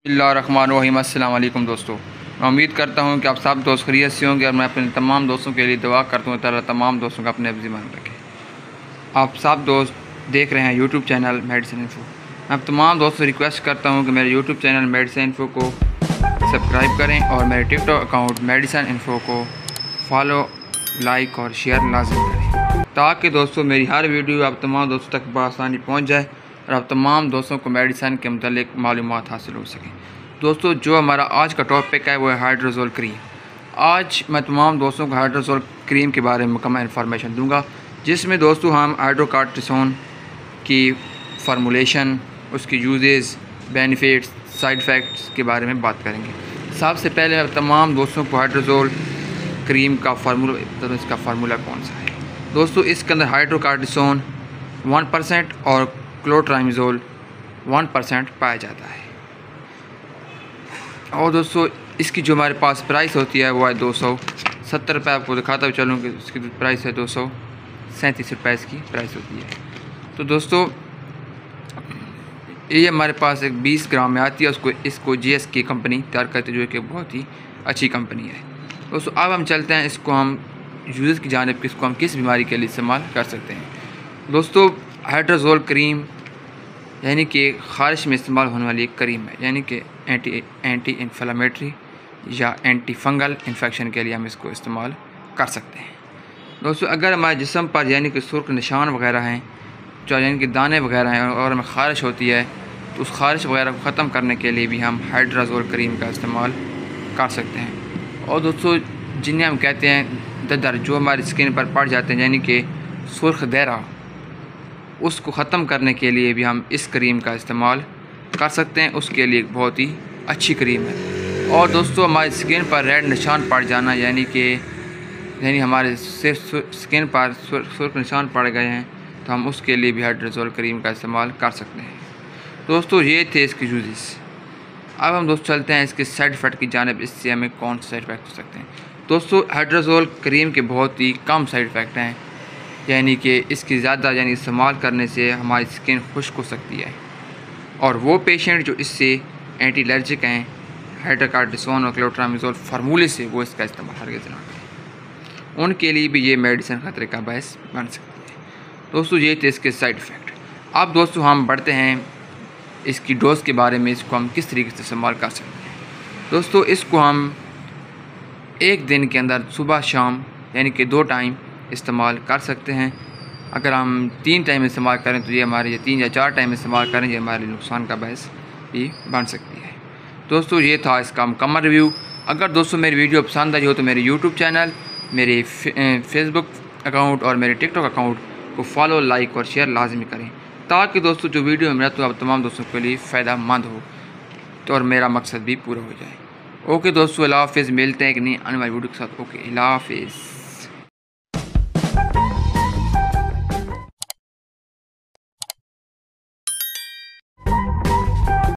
बिस्मिल्लाहिर्रहमानिर्रहीम। अस्सलाम वालेकुम दोस्तों, मैं उम्मीद करता हूँ कि आप सब दोस्त खैरियत से होंगे और मैं अपने तमाम दोस्तों के लिए दुआ करता हूँ ताला तमाम दोस्तों का अपने ज़िम्मे रखे। आप सब दोस्त देख रहे हैं यूट्यूब चैनल मेडिसिन इन्फो। मैं तमाम दोस्तों से रिक्वेस्ट करता हूँ कि मेरे यूट्यूब चैनल मेडिसिन इन्फो को सब्सक्राइब करें और मेरे टिकटॉक अकाउंट मेडिसिन इन्फो को फॉलो, लाइक और शेयर लाजमी करें ताकि दोस्तों मेरी हर वीडियो आप तमाम दोस्तों तक बआसानी पहुँच जाए और आप तमाम दोस्तों को मेडिसिन के मुतालिक मालूमात हासिल हो सकें। दोस्तों जो हमारा आज का टॉपिक है वो है हाइड्रोजोल क्रीम। आज मैं तमाम दोस्तों को हाइड्रोजोल क्रीम के बारे में मुकम्मल इन्फॉर्मेशन दूंगा, जिसमें दोस्तों हम हाइड्रोकॉर्टिसोन की फार्मूलेशन, उसकी यूजेस, बेनिफिट्स, साइड इफ़ेक्ट्स के बारे में बात करेंगे। सबसे पहले मैं तमाम दोस्तों को हाइड्रोजोल क्रीम का फार्मूला, इसका फार्मूला कौन सा है। दोस्तों इसके अंदर हाइड्रोकॉर्टिसोन 1% और क्लोट्राइमज़ोल 1% पाया जाता है। और दोस्तों इसकी जो हमारे पास प्राइस होती है वो है 270 रुपये। आपको दिखाता हुआ चलूँ कि इसकी प्राइस है 237 रुपये इसकी प्राइस होती है। तो दोस्तों ये हमारे पास एक 20 ग्राम में आती है। इसको GS की कंपनी तैयार करती है, जो कि बहुत ही अच्छी कंपनी है। दोस्तों अब हम चलते हैं, इसको हम यूज़ की जानिब, इसको हम किस बीमारी के लिए इस्तेमाल कर सकते हैं। दोस्तों हाइड्रोजोल क्रीम यानी कि ख़ारिश में इस्तेमाल होने वाली एक क्रीम है, यानी कि एंटी इन्फ्लेमेटरी या एंटी फंगल इन्फेक्शन के लिए हम इसको इस्तेमाल कर सकते हैं। दोस्तों अगर हमारे जिस्म पर यानी कि सुर्ख निशान वगैरह हैं, जो यानी कि दाने वगैरह हैं, और हमें ख़ारिश होती है, तो उस ख़ारिश वगैरह को ख़त्म करने के लिए भी हम हाइड्रोजोल क्रीम का इस्तेमाल कर सकते हैं। और दोस्तों जिन्हें हम कहते हैं ददर, जो हमारी स्किन पर पड़ जाते हैं, यानी कि सुर्ख दायरा, उसको ख़त्म करने के लिए भी हम इस क्रीम का इस्तेमाल कर सकते हैं। उसके लिए एक बहुत ही अच्छी क्रीम है। और दोस्तों हमारी स्किन पर रेड निशान पड़ जाना, यानी हमारे सिर्फ स्किन पर सुर्ख निशान पड़ गए हैं, तो हम उसके लिए भी हाइड्रोजोल क्रीम का इस्तेमाल कर सकते हैं। दोस्तों ये थे इसके यूजेस। अब हम दोस्तों चलते हैं इसके साइड इफ़ेक्ट की जानिब, इससे हमें कौन से साइड इफ़ेक्ट हो सकते हैं। दोस्तों हाइड्रोजोल क्रीम के बहुत ही कम साइड इफ़ेक्ट हैं, यानी कि इसकी ज़्यादा इस्तेमाल करने से हमारी स्किन खुश्क हो सकती है। और वो पेशेंट जो इससे एंटी एलर्जिक हैं, हाइड्रोकॉर्टिसोन और क्लोट्रामिज़ोल फार्मूले से, वो इसका इस्तेमाल हरगिज़ ना करें। उनके लिए भी ये मेडिसिन ख़तरे का बायस बन सकती है। दोस्तों ये थे इसके साइड इफ़ेक्ट। अब दोस्तों हम बढ़ते हैं इसकी डोज़ के बारे में, इसको हम किस तरीके से इस्तेमाल कर सकते हैं। दोस्तों इसको हम एक दिन के अंदर सुबह शाम यानी कि 2 टाइम इस्तेमाल कर सकते हैं। अगर हम 3 टाइम इस्तेमाल करें तो ये हमारे 3 या 4 टाइम इस्तेमाल करें, ये हमारे नुकसान का बायस भी बन सकती है। दोस्तों ये था इसका मुकम्मल रिव्यू। अगर दोस्तों मेरी वीडियो पसंद आई हो तो मेरे यूट्यूब चैनल, मेरे फेसबुक अकाउंट और मेरे टिकटॉक अकाउंट को फॉलो, लाइक और शेयर लाजमी करें, ताकि दोस्तों जो वीडियो मेरा तो आप तमाम दोस्तों के लिए फ़ायदा मंद हो, तो और मेरा मकसद भी पूरा हो जाए। ओके दोस्तों, अल्लाह हाफ़िज़। मिलते हैं एक नई आने वाली वीडियो के साथ। ओके, अल्लाह हाफ़िज़।